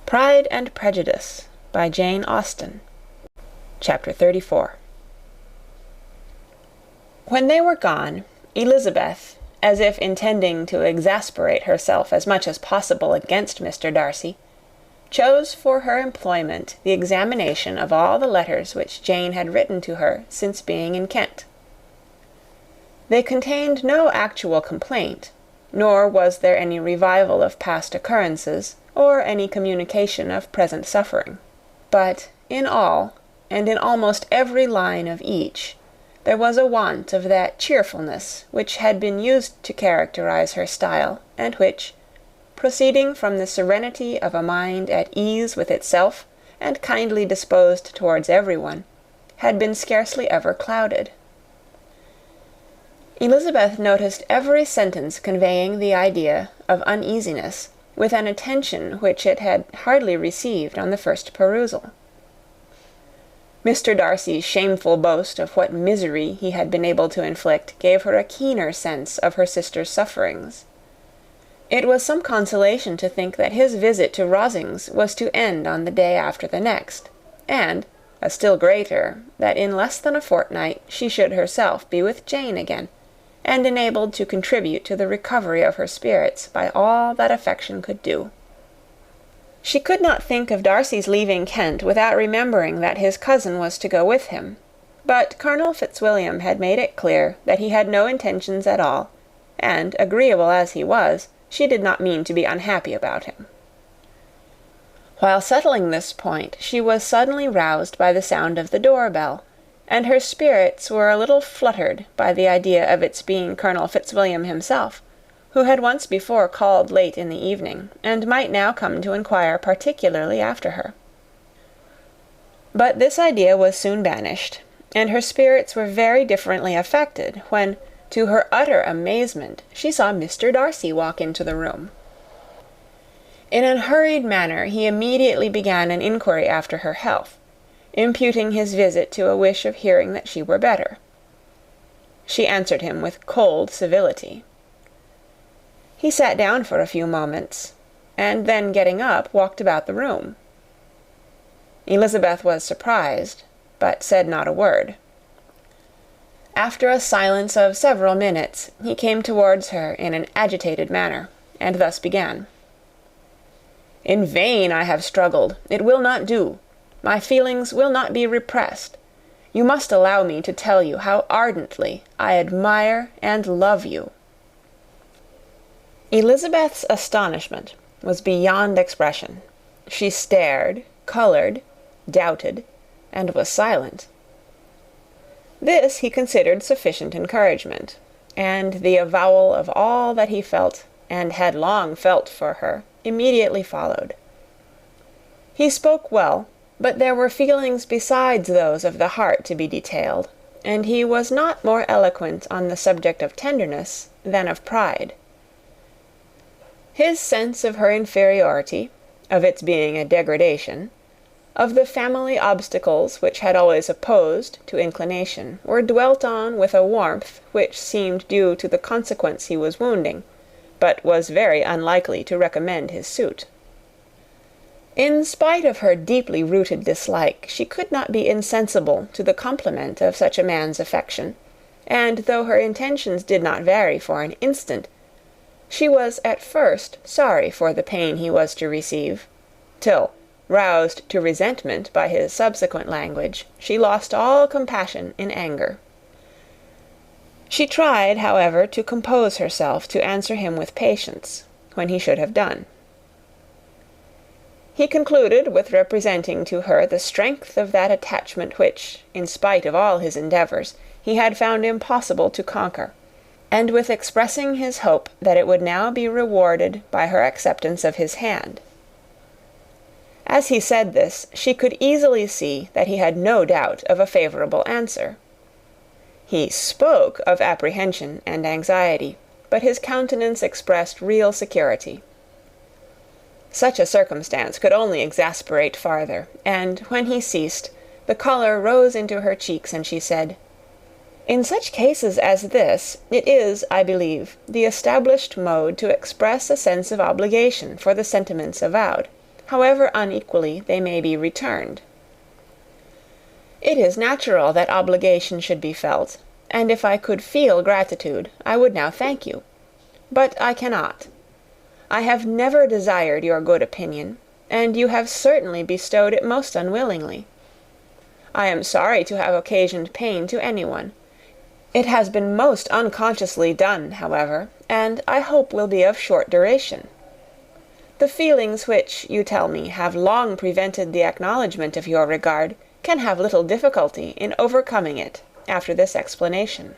Pride and Prejudice by Jane Austen. Chapter 34. When they were gone, Elizabeth, as if intending to exasperate herself as much as possible against Mr. Darcy, chose for her employment the examination of all the letters which Jane had written to her since being in Kent. They contained no actual complaint, nor was there any revival of past occurrences, or any communication of present suffering. But in all, and in almost every line of each, there was a want of that cheerfulness which had been used to characterize her style, and which, proceeding from the serenity of a mind at ease with itself and kindly disposed towards everyone, had been scarcely ever clouded. Elizabeth noticed every sentence conveying the idea of uneasiness, with an attention which it had hardly received on the first perusal. Mr. Darcy's shameful boast of what misery he had been able to inflict gave her a keener sense of her sister's sufferings. It was some consolation to think that his visit to Rosings was to end on the day after the next, and, a still greater, that in less than a fortnight she should herself be with Jane again, and enabled to contribute to the recovery of her spirits by all that affection could do. She could not think of Darcy's leaving Kent without remembering that his cousin was to go with him, but Colonel Fitzwilliam had made it clear that he had no intentions at all, and, agreeable as he was, she did not mean to be unhappy about him. While settling this point, she was suddenly roused by the sound of the door-bell, and her spirits were a little fluttered by the idea of its being Colonel Fitzwilliam himself, who had once before called late in the evening, and might now come to inquire particularly after her. But this idea was soon banished, and her spirits were very differently affected when, to her utter amazement, she saw Mr. Darcy walk into the room. In a hurried manner he immediately began an inquiry after her health, imputing his visit to a wish of hearing that she were better. She answered him with cold civility. He sat down for a few moments, and then getting up, walked about the room. Elizabeth was surprised, but said not a word. After a silence of several minutes, he came towards her in an agitated manner, and thus began. "In vain I have struggled. It will not do. My feelings will not be repressed. You must allow me to tell you how ardently I admire and love you." Elizabeth's astonishment was beyond expression. She stared, coloured, doubted, and was silent. This he considered sufficient encouragement, and the avowal of all that he felt, and had long felt for her, immediately followed. He spoke well, but there were feelings besides those of the heart to be detailed, and he was not more eloquent on the subject of tenderness than of pride. His sense of her inferiority, of its being a degradation, of the family obstacles which had always opposed to inclination, were dwelt on with a warmth which seemed due to the consequence he was wounding, but was very unlikely to recommend his suit. In spite of her deeply rooted dislike, she could not be insensible to the compliment of such a man's affection, and though her intentions did not vary for an instant, she was at first sorry for the pain he was to receive, till, roused to resentment by his subsequent language, she lost all compassion in anger. She tried, however, to compose herself to answer him with patience, when he should have done. He concluded with representing to her the strength of that attachment which, in spite of all his endeavours, he had found impossible to conquer, and with expressing his hope that it would now be rewarded by her acceptance of his hand. As he said this, she could easily see that he had no doubt of a favourable answer. He spoke of apprehension and anxiety, but his countenance expressed real security. Such a circumstance could only exasperate farther, and, when he ceased, the colour rose into her cheeks, and she said, "In such cases as this, it is, I believe, the established mode to express a sense of obligation for the sentiments avowed, however unequally they may be returned. It is natural that obligation should be felt, and if I could feel gratitude, I would now thank you. But I cannot. I have never desired your good opinion, and you have certainly bestowed it most unwillingly. I am sorry to have occasioned pain to anyone. It has been most unconsciously done, however, and I hope will be of short duration. The feelings which, you tell me, have long prevented the acknowledgment of your regard, can have little difficulty in overcoming it after this explanation.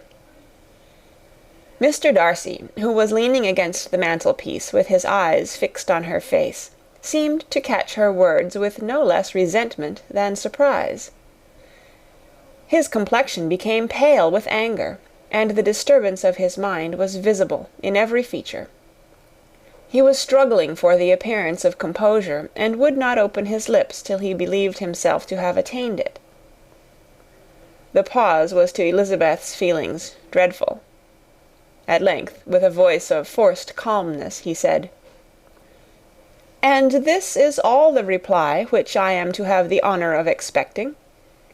Mr. Darcy, who was leaning against the mantelpiece with his eyes fixed on her face, seemed to catch her words with no less resentment than surprise. His complexion became pale with anger, and the disturbance of his mind was visible in every feature. He was struggling for the appearance of composure, and would not open his lips till he believed himself to have attained it. The pause was to Elizabeth's feelings dreadful. At length, with a voice of forced calmness, he said, "And this is all the reply which I am to have the honour of expecting?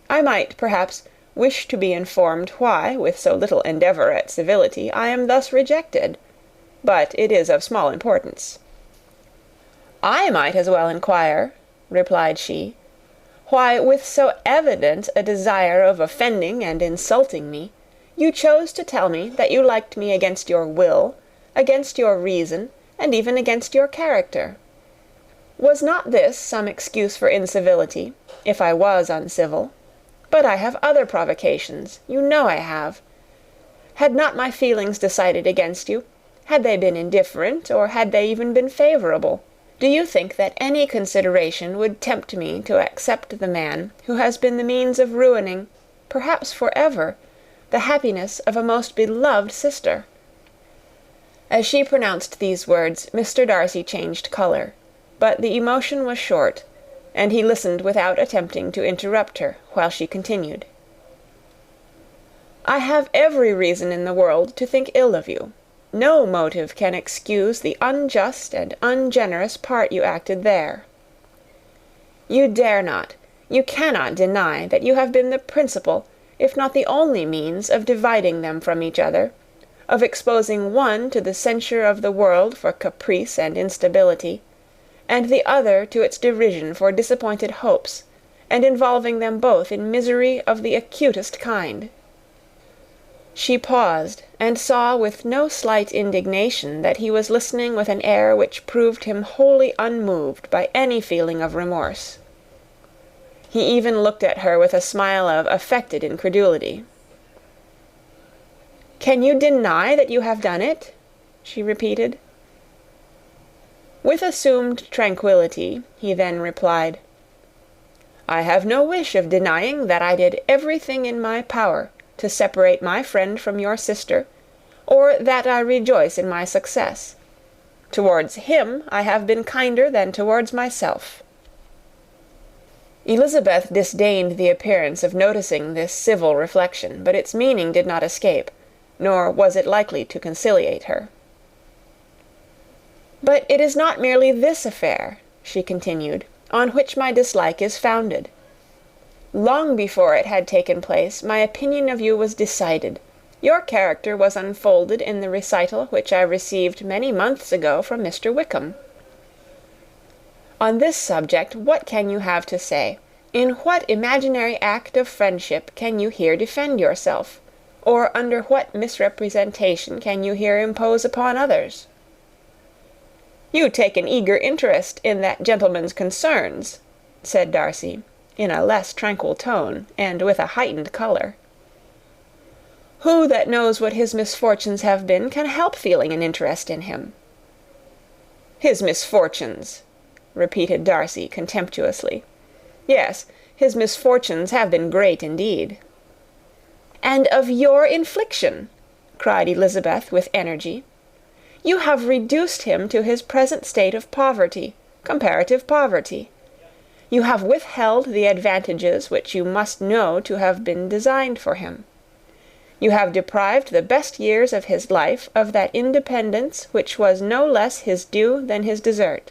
I might, perhaps, wish to be informed why, with so little endeavour at civility, I am thus rejected. But it is of small importance." "I might as well inquire," replied she, "why, with so evident a desire of offending and insulting me, you chose to tell me that you liked me against your will, against your reason, and even against your character. Was not this some excuse for incivility, if I was uncivil? But I have other provocations, you know I have. Had not my feelings decided against you? Had they been indifferent, or had they even been favourable? Do you think that any consideration would tempt me to accept the man who has been the means of ruining, perhaps for ever, the happiness of a most beloved sister?" As she pronounced these words, Mr. Darcy changed colour, but the emotion was short, and he listened without attempting to interrupt her, while she continued, "I have every reason in the world to think ill of you. No motive can excuse the unjust and ungenerous part you acted there. You dare not, you cannot deny that you have been the principal, if not the only means of dividing them from each other, of exposing one to the censure of the world for caprice and instability, and the other to its derision for disappointed hopes, and involving them both in misery of the acutest kind." She paused, and saw with no slight indignation that he was listening with an air which proved him wholly unmoved by any feeling of remorse. He even looked at her with a smile of affected incredulity. "Can you deny that you have done it?" she repeated. With assumed tranquillity, he then replied, "I have no wish of denying that I did everything in my power to separate my friend from your sister, or that I rejoice in my success. Towards him I have been kinder than towards myself." Elizabeth disdained the appearance of noticing this civil reflection, but its meaning did not escape, nor was it likely to conciliate her. "But it is not merely this affair," she continued, "on which my dislike is founded. Long before it had taken place, my opinion of you was decided. Your character was unfolded in the recital which I received many months ago from Mr. Wickham. On this subject, what can you have to say? In what imaginary act of friendship can you here defend yourself? Or under what misrepresentation can you here impose upon others?" "You take an eager interest in that gentleman's concerns," said Darcy, in a less tranquil tone, and with a heightened colour. "Who that knows what his misfortunes have been can help feeling an interest in him?" "His misfortunes!" repeated Darcy contemptuously. "Yes, his misfortunes have been great indeed." "And of your infliction," cried Elizabeth with energy. "You have reduced him to his present state of poverty, comparative poverty. You have withheld the advantages which you must know to have been designed for him. You have deprived the best years of his life of that independence which was no less his due than his desert.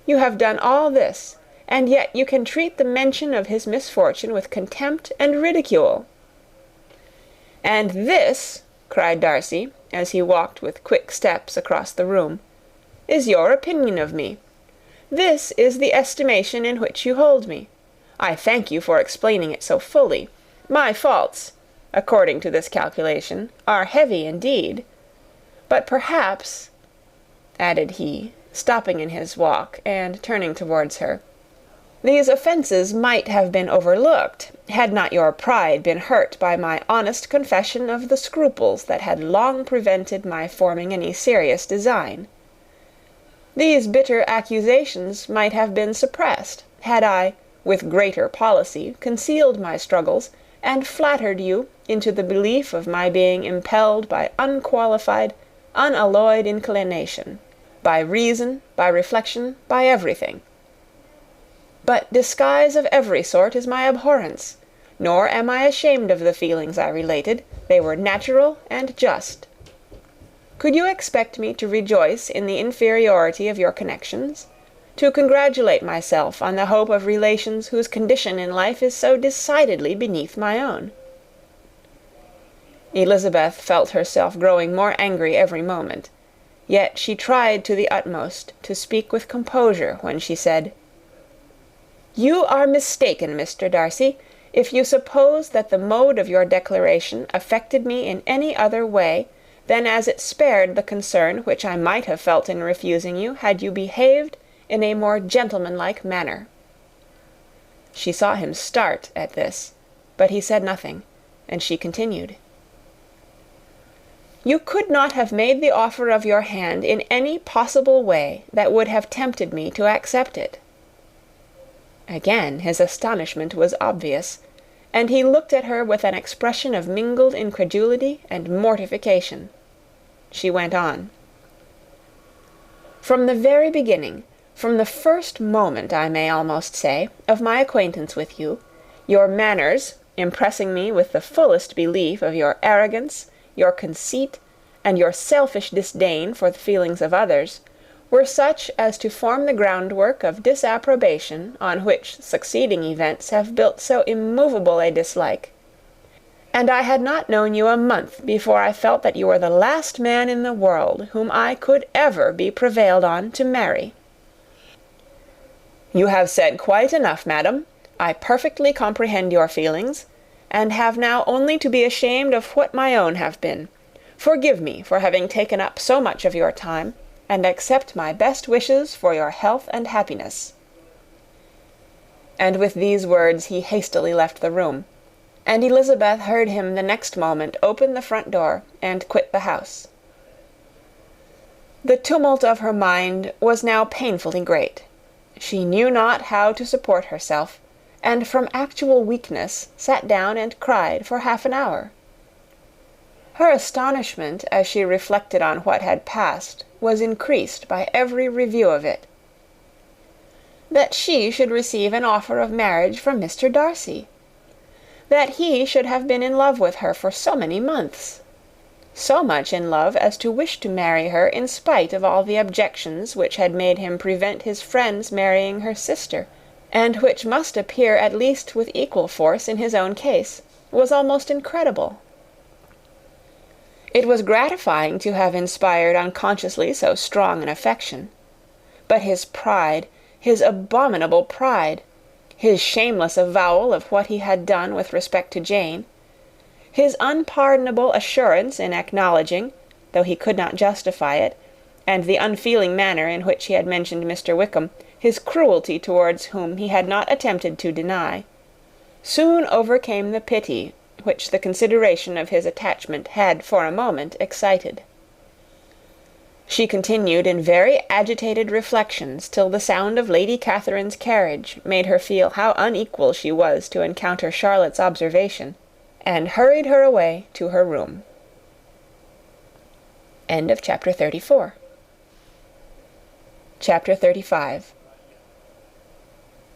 You have done all this, and yet you can treat the mention of his misfortune with contempt and ridicule." "And this," cried Darcy, as he walked with quick steps across the room, "is your opinion of me. This is the estimation in which you hold me. I thank you for explaining it so fully. My faults, according to this calculation, are heavy indeed. But perhaps," added he, stopping in his walk, and turning towards her, "these offences might have been overlooked, had not your pride been hurt by my honest confession of the scruples that had long prevented my forming any serious design. These bitter accusations might have been suppressed, had I, with greater policy, concealed my struggles, and flattered you into the belief of my being impelled by unqualified, unalloyed inclination, by reason, by reflection, by everything. But disguise of every sort is my abhorrence, nor am I ashamed of the feelings I related. They were natural and just. Could you expect me to rejoice in the inferiority of your connections? To congratulate myself on the hope of relations whose condition in life is so decidedly beneath my own?" Elizabeth felt herself growing more angry every moment, yet she tried to the utmost to speak with composure when she said, "You are mistaken, Mr. Darcy, if you suppose that the mode of your declaration affected me in any other way than as it spared the concern which I might have felt in refusing you had you behaved in a more gentlemanlike manner." She saw him start at this, but he said nothing, and she continued, "You could not have made the offer of your hand in any possible way that would have tempted me to accept it." Again his astonishment was obvious, and he looked at her with an expression of mingled incredulity and mortification. She went on, "From the very beginning, from the first moment, I may almost say, of my acquaintance with you, your manners, impressing me with the fullest belief of your arrogance, your conceit, and your selfish disdain for the feelings of others, were such as to form the groundwork of disapprobation on which succeeding events have built so immovable a dislike. And I had not known you a month before I felt that you were the last man in the world whom I could ever be prevailed on to marry." "You have said quite enough, madam. I perfectly comprehend your feelings, and have now only to be ashamed of what my own have been. Forgive me for having taken up so much of your time, and accept my best wishes for your health and happiness." And with these words he hastily left the room, and Elizabeth heard him the next moment open the front door and quit the house. The tumult of her mind was now painfully great. She knew not how to support herself, and from actual weakness sat down and cried for half an hour. Her astonishment, as she reflected on what had passed, was increased by every review of it. That she should receive an offer of marriage from Mr. Darcy! That he should have been in love with her for so many months! So much in love as to wish to marry her in spite of all the objections which had made him prevent his friends marrying her sister, and which must appear at least with equal force in his own case, was almost incredible. It was gratifying to have inspired unconsciously so strong an affection. But his pride, his abominable pride, his shameless avowal of what he had done with respect to Jane, his unpardonable assurance in acknowledging, though he could not justify it, and the unfeeling manner in which he had mentioned Mr. Wickham, his cruelty towards whom he had not attempted to deny, soon overcame the pity which the consideration of his attachment had for a moment excited. She continued in very agitated reflections till the sound of Lady Catherine's carriage made her feel how unequal she was to encounter Charlotte's observation, and hurried her away to her room. End of chapter 34. Chapter 35.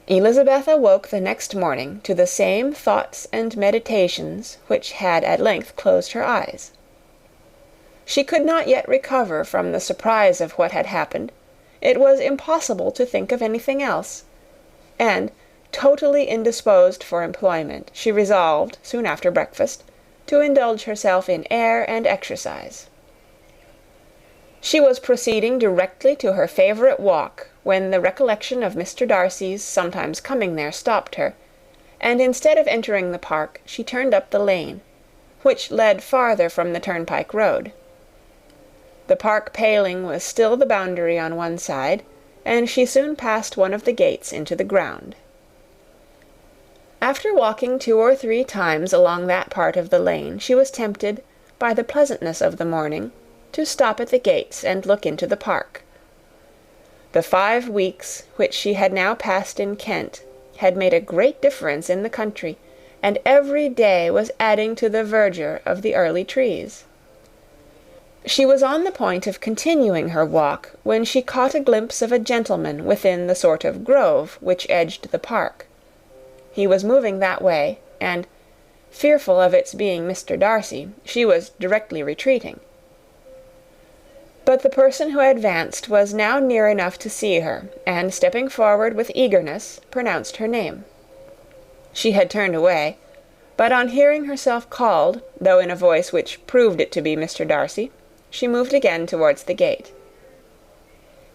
Elizabeth awoke the next morning to the same thoughts and meditations which had at length closed her eyes. She could not yet recover from the surprise of what had happened, It was impossible to think of anything else, and, totally indisposed for employment, she resolved, soon after breakfast, to indulge herself in air and exercise. She was proceeding directly to her favourite walk, when the recollection of Mr. Darcy's sometimes coming there stopped her, and instead of entering the park, she turned up the lane, which led farther from the turnpike road. The park paling was still the boundary on one side, and she soon passed one of the gates into the ground. After walking 2 or 3 times along that part of the lane, she was tempted, by the pleasantness of the morning, to stop at the gates and look into the park. The 5 weeks which she had now passed in Kent had made a great difference in the country, and every day was adding to the verdure of the early trees. She was on the point of continuing her walk, when she caught a glimpse of a gentleman within the sort of grove which edged the park. He was moving that way, and, fearful of its being Mr. Darcy, she was directly retreating. But the person who advanced was now near enough to see her, and, stepping forward with eagerness, pronounced her name. She had turned away, but on hearing herself called, though in a voice which proved it to be Mr. Darcy, she moved again towards the gate.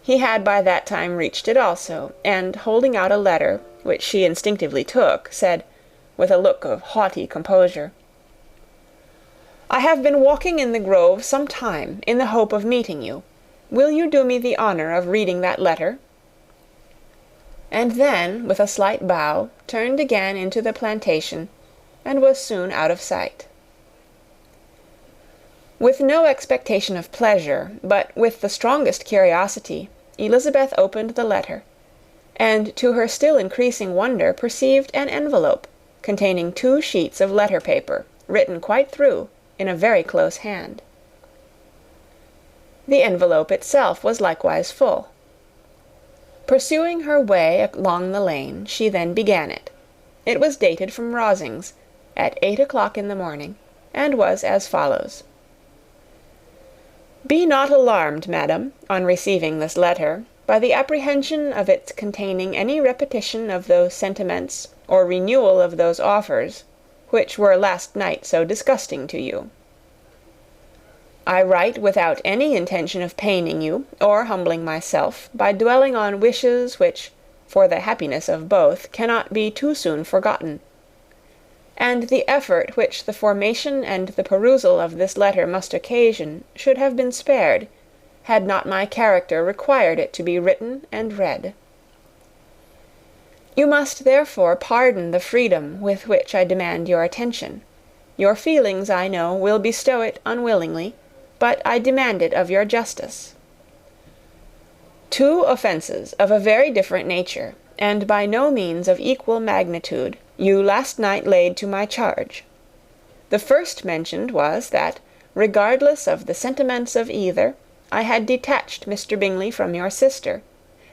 He had by that time reached it also, and, holding out a letter, which she instinctively took, said, with a look of haughty composure, "I have been walking in the grove some time, in the hope of meeting you. Will you do me the honour of reading that letter?" And then, with a slight bow, turned again into the plantation, and was soon out of sight. With no expectation of pleasure, but with the strongest curiosity, Elizabeth opened the letter, and to her still increasing wonder perceived an envelope, containing 2 sheets of letter paper, written quite through, in a very close hand. The envelope itself was likewise full. Pursuing her way along the lane, she then began it. It was dated from Rosings, at 8 o'clock in the morning, and was as follows: "Be not alarmed, madam, on receiving this letter, by the apprehension of its containing any repetition of those sentiments or renewal of those offers which were last night so disgusting to you. I write without any intention of paining you, or humbling myself, by dwelling on wishes which, for the happiness of both, cannot be too soon forgotten. And the effort which the formation and the perusal of this letter must occasion should have been spared, had not my character required it to be written and read. You must therefore pardon the freedom with which I demand your attention. Your feelings, I know, will bestow it unwillingly, but I demand it of your justice. 2 offences of a very different nature, and by no means of equal magnitude, you last night laid to my charge. The first mentioned was that, regardless of the sentiments of either, I had detached Mr. Bingley from your sister,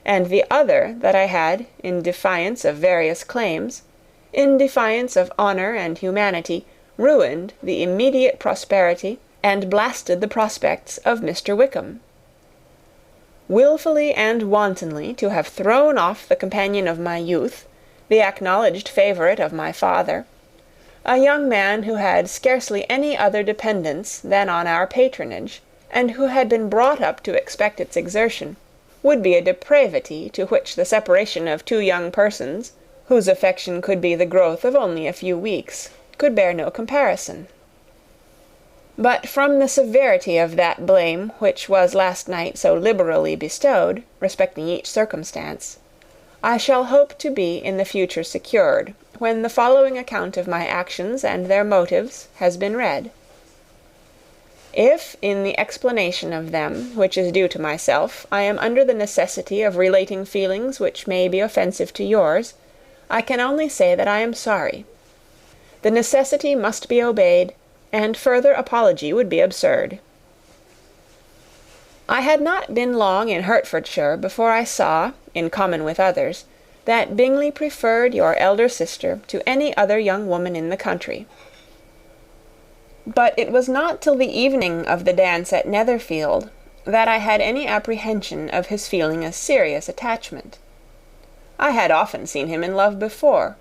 and the other that I had, in defiance of various claims, in defiance of honour and humanity, ruined the immediate prosperity and blasted the prospects of Mr. Wickham. Wilfully and wantonly to have thrown off the companion of my youth, the acknowledged favourite of my father, a young man who had scarcely any other dependence than on our patronage, and who had been brought up to expect its exertion, would be a depravity to which the separation of 2 young persons, whose affection could be the growth of only a few weeks, could bear no comparison. But from the severity of that blame which was last night so liberally bestowed, respecting each circumstance, I shall hope to be in the future secured, when the following account of my actions and their motives has been read. If, in the explanation of them, which is due to myself, I am under the necessity of relating feelings which may be offensive to yours, I can only say that I am sorry. The necessity must be obeyed, and further apology would be absurd. I had not been long in Hertfordshire before I saw, in common with others, that Bingley preferred your elder sister to any other young woman in the country. But it was not till the evening of the dance at Netherfield, that I had any apprehension of his feeling a serious attachment. I had often seen him in love before.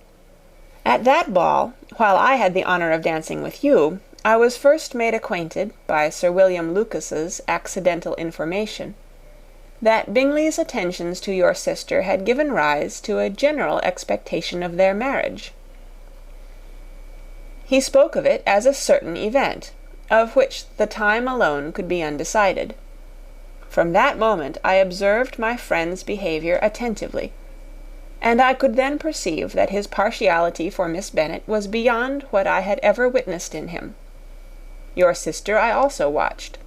At that ball, while I had the honour of dancing with you, I was first made acquainted, by Sir William Lucas's accidental information, that Bingley's attentions to your sister had given rise to a general expectation of their marriage. He spoke of it as a certain event, of which the time alone could be undecided. From that moment I observed my friend's behaviour attentively, and I could then perceive that his partiality for Miss Bennet was beyond what I had ever witnessed in him. Your sister I also watched.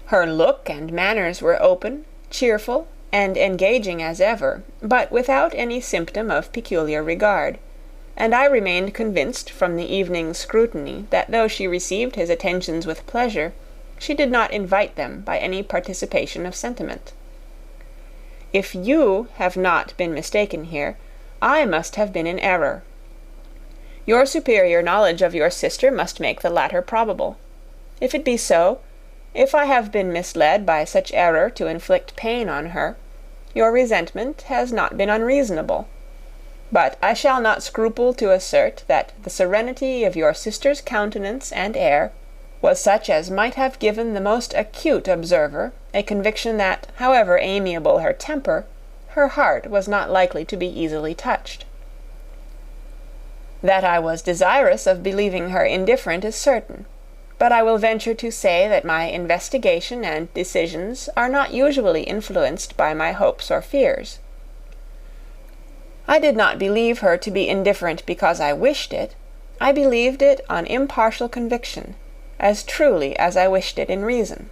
Her look and manners were open, cheerful, and engaging as ever, but without any symptom of peculiar regard, and I remained convinced from the evening's scrutiny that though she received his attentions with pleasure, she did not invite them by any participation of sentiment. If you have not been mistaken here, I must have been in error. Your superior knowledge of your sister must make the latter probable. If it be so, if I have been misled by such error to inflict pain on her, your resentment has not been unreasonable. But I shall not scruple to assert that the serenity of your sister's countenance and air was such as might have given the most acute observer a conviction that, however amiable her temper, her heart was not likely to be easily touched. That I was desirous of believing her indifferent is certain, but I will venture to say that my investigation and decisions are not usually influenced by my hopes or fears. I did not believe her to be indifferent because I wished it. I believed it on impartial conviction, as truly as I wished it in reason.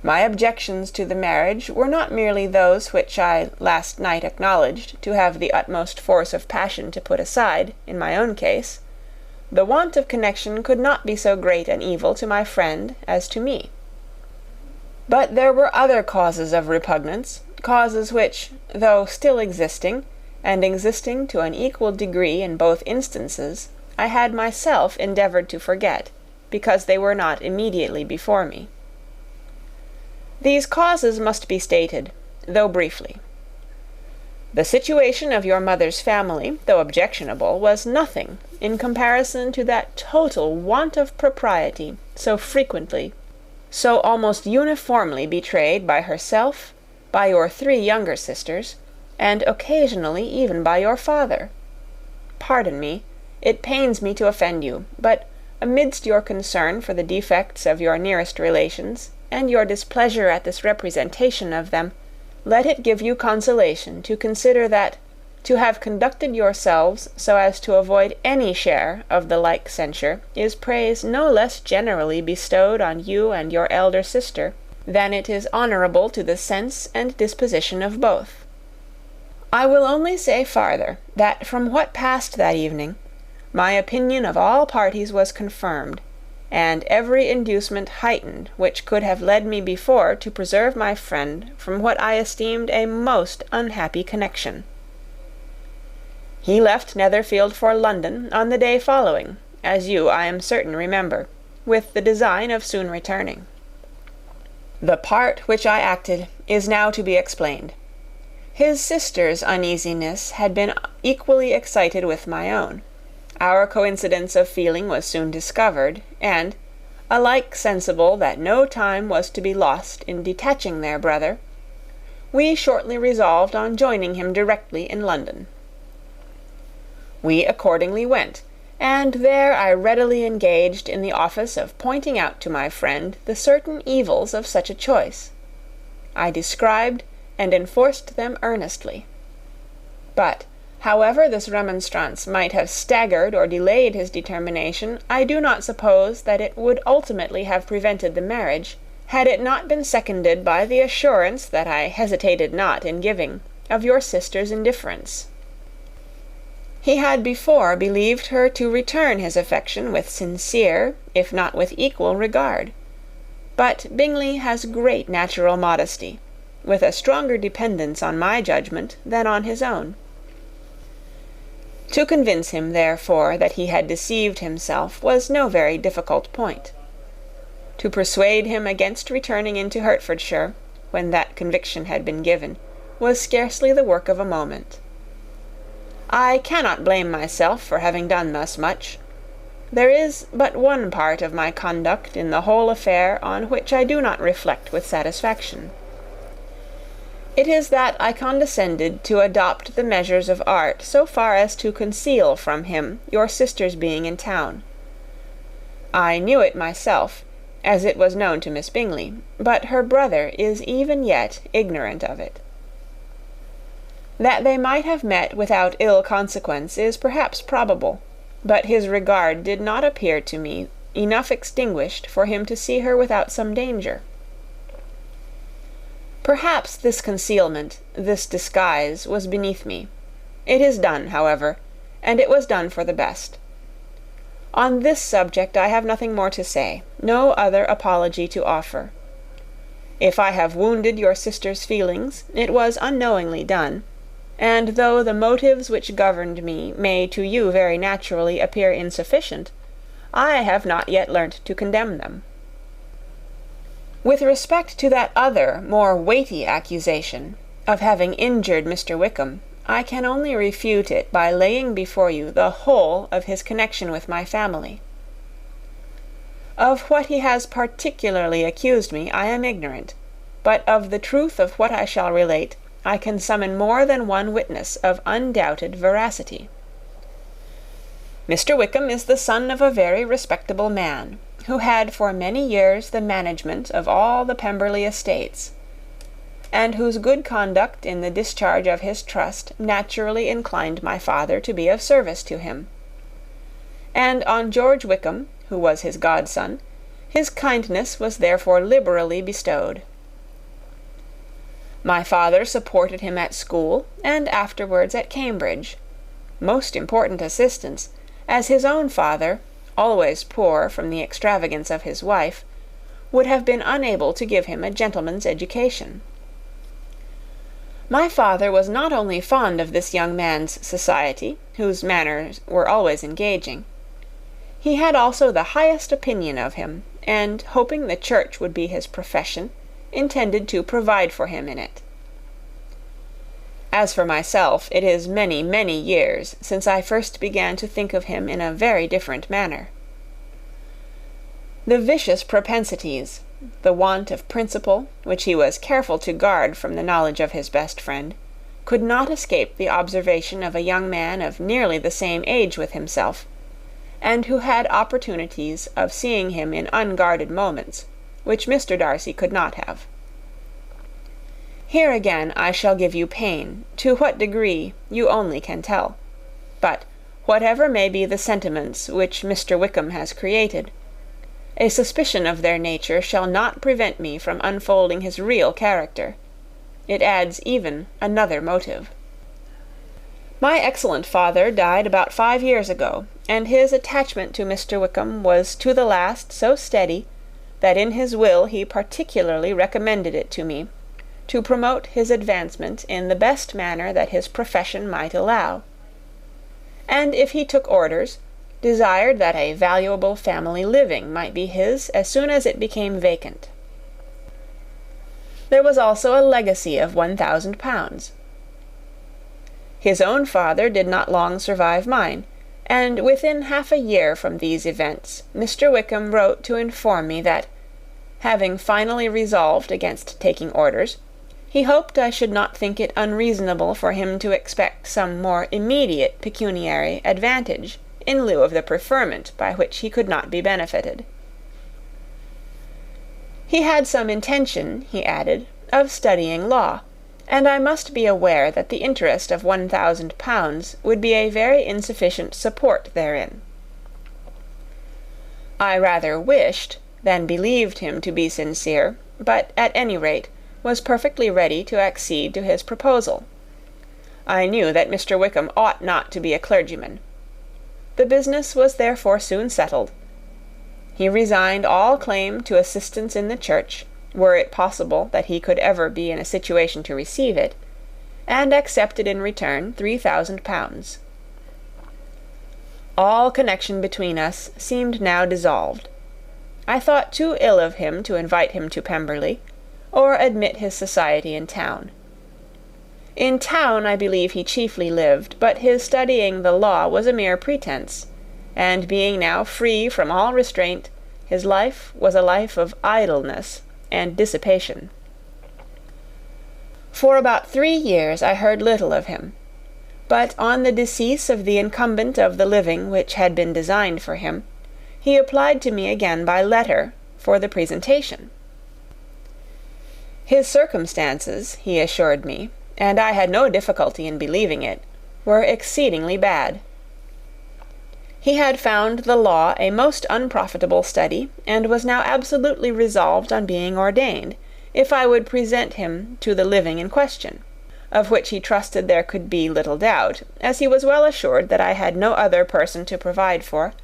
My objections to the marriage were not merely those which I last night acknowledged to have the utmost force of passion to put aside, in my own case. The want of connection could not be so great an evil to my friend as to me. But there were other causes of repugnance, causes which, though still existing, and existing to an equal degree in both instances, I had myself endeavoured to forget, because they were not immediately before me. These causes must be stated, though briefly. The situation of your mother's family, though objectionable, was nothing in comparison to that total want of propriety so frequently, so almost uniformly betrayed by herself, by your 3 younger sisters, and occasionally even by your father. Pardon me, it pains me to offend you, but amidst your concern for the defects of your nearest relations, and your displeasure at this representation of them, let it give you consolation to consider that, to have conducted yourselves so as to avoid any share of the like censure, is praise no less generally bestowed on you and your elder sister, than it is honourable to the sense and disposition of both. I will only say farther, that from what passed that evening, my opinion of all parties was confirmed, and every inducement heightened which could have led me before to preserve my friend from what I esteemed a most unhappy connection. He left Netherfield for London on the day following, as you, I am certain, remember, with the design of soon returning. The part which I acted is now to be explained. His sister's uneasiness had been equally excited with my own. Our coincidence of feeling was soon discovered, and, alike sensible that no time was to be lost in detaching their brother, we shortly resolved on joining him directly in London. We accordingly went, and there I readily engaged in the office of pointing out to my friend the certain evils of such a choice. I described and enforced them earnestly. But, however this remonstrance might have staggered or delayed his determination, I do not suppose that it would ultimately have prevented the marriage, had it not been seconded by the assurance that I hesitated not in giving, of your sister's indifference. He had before believed her to return his affection with sincere, if not with equal, regard. But Bingley has great natural modesty, with a stronger dependence on my judgment than on his own. To convince him, therefore, that he had deceived himself was no very difficult point. To persuade him against returning into Hertfordshire, when that conviction had been given, was scarcely the work of a moment. I cannot blame myself for having done thus much. There is but one part of my conduct in the whole affair on which I do not reflect with satisfaction. It is that I condescended to adopt the measures of art so far as to conceal from him your sister's being in town. I knew it myself, as it was known to Miss Bingley, but her brother is even yet ignorant of it. That they might have met without ill consequence is perhaps probable, but his regard did not appear to me enough extinguished for him to see her without some danger. Perhaps this concealment, this disguise, was beneath me. It is done, however, and it was done for the best. On this subject I have nothing more to say, no other apology to offer. If I have wounded your sister's feelings, it was unknowingly done, and though the motives which governed me may to you very naturally appear insufficient, I have not yet learnt to condemn them. With respect to that other, more weighty accusation, of having injured Mr. Wickham, I can only refute it by laying before you the whole of his connection with my family. Of what he has particularly accused me I am ignorant, but of the truth of what I shall relate I can summon more than one witness of undoubted veracity. Mr. Wickham is the son of a very respectable man, who had for many years the management of all the Pemberley estates, and whose good conduct in the discharge of his trust naturally inclined my father to be of service to him. And on George Wickham, who was his godson, his kindness was therefore liberally bestowed. My father supported him at school, and afterwards at Cambridge, most important assistance, as his own father, always poor from the extravagance of his wife, would have been unable to give him a gentleman's education. My father was not only fond of this young man's society, whose manners were always engaging. He had also the highest opinion of him, and, hoping the church would be his profession, intended to provide for him in it. As for myself, it is many, many years since I first began to think of him in a very different manner. The vicious propensities, the want of principle, which he was careful to guard from the knowledge of his best friend, could not escape the observation of a young man of nearly the same age with himself, and who had opportunities of seeing him in unguarded moments, which Mr. Darcy could not have. Here again I shall give you pain, to what degree you only can tell. But, whatever may be the sentiments which Mr. Wickham has created, a suspicion of their nature shall not prevent me from unfolding his real character. It adds even another motive. My excellent father died about 5 years ago, and his attachment to Mr. Wickham was to the last so steady, that in his will he particularly recommended it to me, to promote his advancement in the best manner that his profession might allow, and if he took orders, desired that a valuable family living might be his as soon as it became vacant. There was also a legacy of £1,000. His own father did not long survive mine, and within half a year from these events Mr. Wickham wrote to inform me that, having finally resolved against taking orders, he hoped I should not think it unreasonable for him to expect some more immediate pecuniary advantage in lieu of the preferment by which he could not be benefited. He had some intention, he added, of studying law, and I must be aware that the interest of £1,000 would be a very insufficient support therein. I rather wished than believed him to be sincere, but at any rate was perfectly ready to accede to his proposal. I knew that Mr. Wickham ought not to be a clergyman. The business was therefore soon settled. He resigned all claim to assistance in the church, were it possible that he could ever be in a situation to receive it, and accepted in return £3,000. All connection between us seemed now dissolved. I thought too ill of him to invite him to Pemberley, or admit his society in town. In town I believe he chiefly lived, but his studying the law was a mere pretence, and being now free from all restraint, his life was a life of idleness and dissipation. For about 3 years I heard little of him, but on the decease of the incumbent of the living which had been designed for him, he applied to me again by letter for the presentation. His circumstances, he assured me, and I had no difficulty in believing it, were exceedingly bad. He had found the law a most unprofitable study, and was now absolutely resolved on being ordained, if I would present him to the living in question, of which he trusted there could be little doubt, as he was well assured that I had no other person to provide for,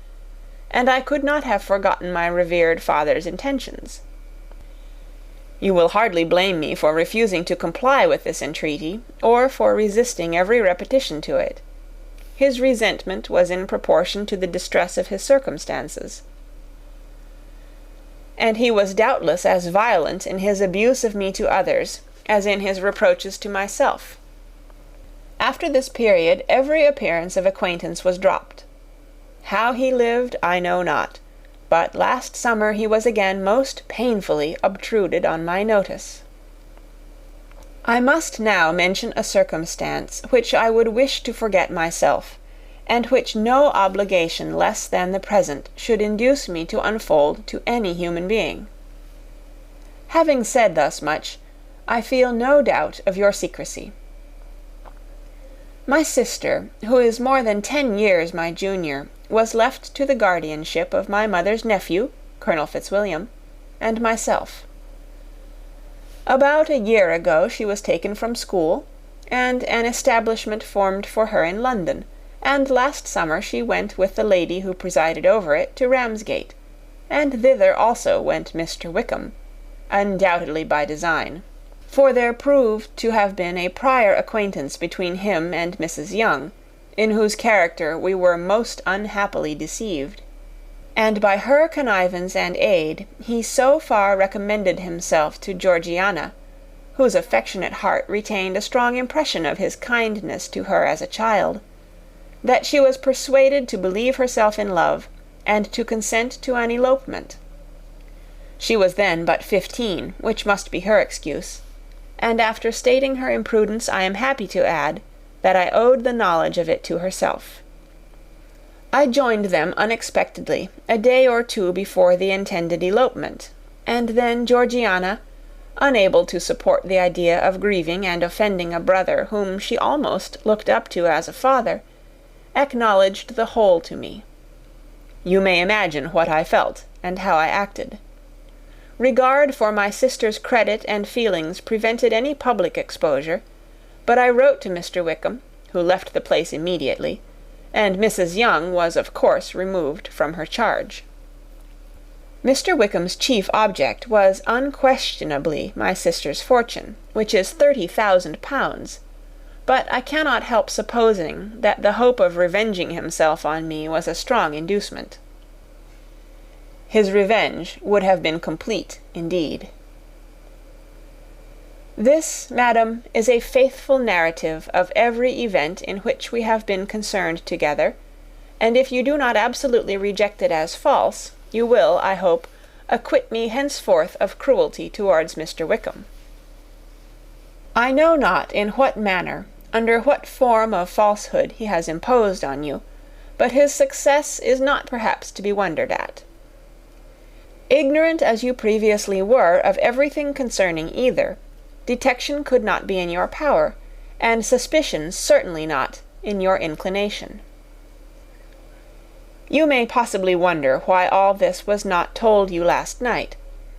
and I could not have forgotten my revered father's intentions. You will hardly blame me for refusing to comply with this entreaty, or for resisting every repetition to it. His resentment was in proportion to the distress of his circumstances, and he was doubtless as violent in his abuse of me to others as in his reproaches to myself. After this period every appearance of acquaintance was dropped. How he lived I know not, but last summer he was again most painfully obtruded on my notice. I must now mention a circumstance which I would wish to forget myself, and which no obligation less than the present should induce me to unfold to any human being. Having said thus much, I feel no doubt of your secrecy. My sister, who is more than 10 years my junior, was left to the guardianship of my mother's nephew, Colonel Fitzwilliam, and myself. About a year ago she was taken from school, and an establishment formed for her in London, and last summer she went with the lady who presided over it to Ramsgate, and thither also went Mr. Wickham, undoubtedly by design, for there proved to have been a prior acquaintance between him and Mrs. Young, in whose character we were most unhappily deceived, and by her connivance and aid he so far recommended himself to Georgiana, whose affectionate heart retained a strong impression of his kindness to her as a child, that she was persuaded to believe herself in love, and to consent to an elopement. She was then but 15, which must be her excuse, and after stating her imprudence I am happy to add that I owed the knowledge of it to herself. I joined them unexpectedly, a day or two before the intended elopement, and then Georgiana, unable to support the idea of grieving and offending a brother whom she almost looked up to as a father, acknowledged the whole to me. You may imagine what I felt, and how I acted. Regard for my sister's credit and feelings prevented any public exposure, but I wrote to Mr. Wickham, who left the place immediately, and Mrs. Young was of course removed from her charge. Mr. Wickham's chief object was unquestionably my sister's fortune, which is 30,000 pounds, but I cannot help supposing that the hope of revenging himself on me was a strong inducement. His revenge would have been complete indeed. This, madam, is a faithful narrative of every event in which we have been concerned together, and if you do not absolutely reject it as false, you will, I hope, acquit me henceforth of cruelty towards Mr. Wickham. I know not in what manner, under what form of falsehood he has imposed on you, but his success is not perhaps to be wondered at. Ignorant as you previously were of everything concerning either, detection could not be in your power, and suspicion certainly not in your inclination. You may possibly wonder why all this was not told you last night,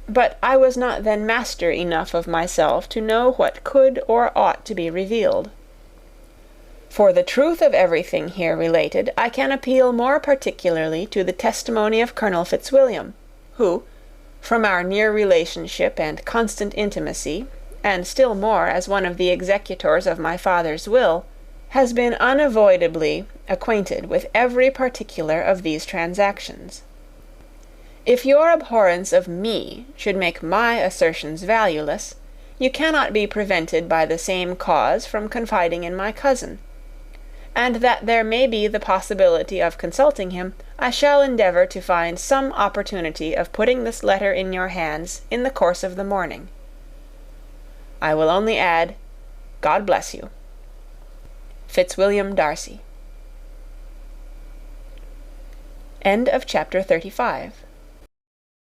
but I was not then master enough of myself to know what could or ought to be revealed. For the truth of everything here related, I can appeal more particularly to the testimony of Colonel Fitzwilliam, who, from our near relationship and constant intimacy, and still more as one of the executors of my father's will, has been unavoidably acquainted with every particular of these transactions. If your abhorrence of me should make my assertions valueless, you cannot be prevented by the same cause from confiding in my cousin; and that there may be the possibility of consulting him, I shall endeavour to find some opportunity of putting this letter in your hands in the course of the morning. I will only add, God bless you. Fitzwilliam Darcy. End of chapter 35.